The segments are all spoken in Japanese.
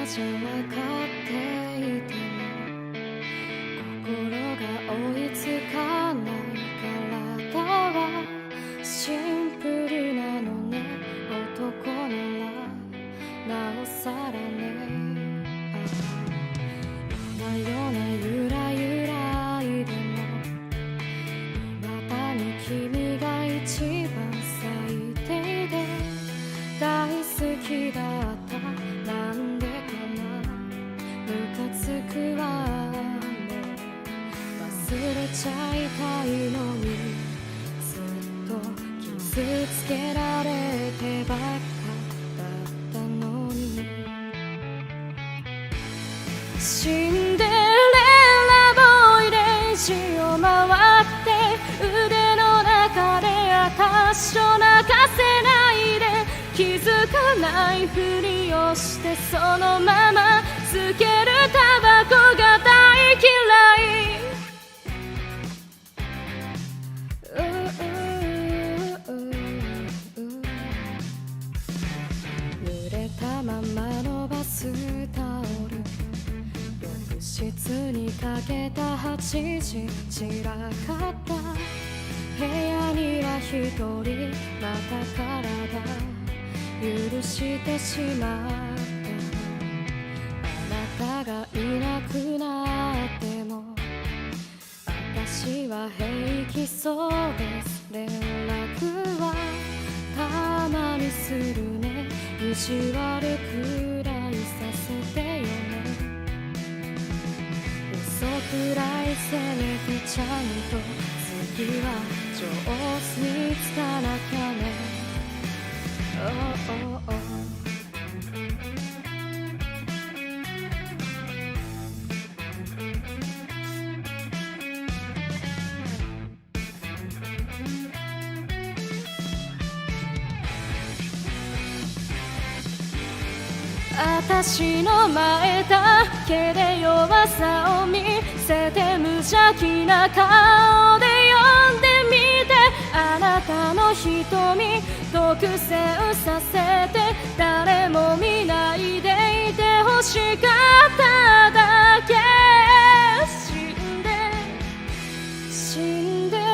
じ分かっていても心が追いつかない体はシンプルなのね。男ならなおさらね。夜な夜なゆらゆらいでも未だに君が一番最低で大好きだった。なんでかな、ムカつくわ。もう忘れちゃいたいのにずっと傷つけられてばっかだったのに。シンデレラボーイレジを回って腕の中で私を泣かせないで。気づかないふりをしてそのままつけるタバコが大嫌い。濡れたままのバスタオル、浴室にかけた8時散らかった部屋には一人また体許してしまった。あなたがいなくなっても私は平気そうです。連絡はたまにするね。意地悪くらいさせてよね。嘘くらい責めてちゃんと次は上手につかなきゃね。私の前だけで弱さを見せて無邪気な顔で呼んでみて。あなたの瞳独占させて誰も見ないでいて欲しかっただけ。シンデレラ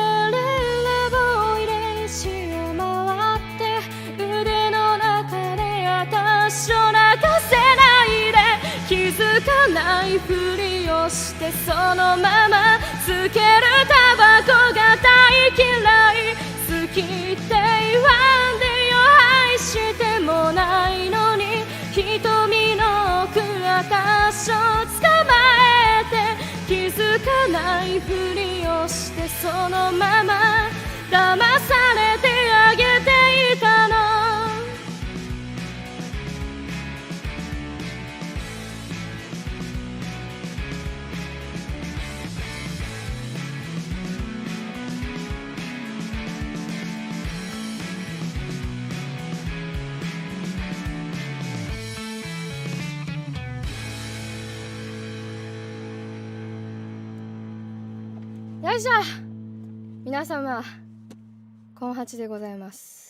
ボーイレジを回って腕の中で私を泣かせないで。気づかないふりをしてそのままつけるタバコが大嫌い。好きって言わんでよ、愛してもないのに瞳の奥私を捕まえて。気づかないふりをしてそのまま騙されてあげていたの。よいしょ。皆様、コンハチでございます。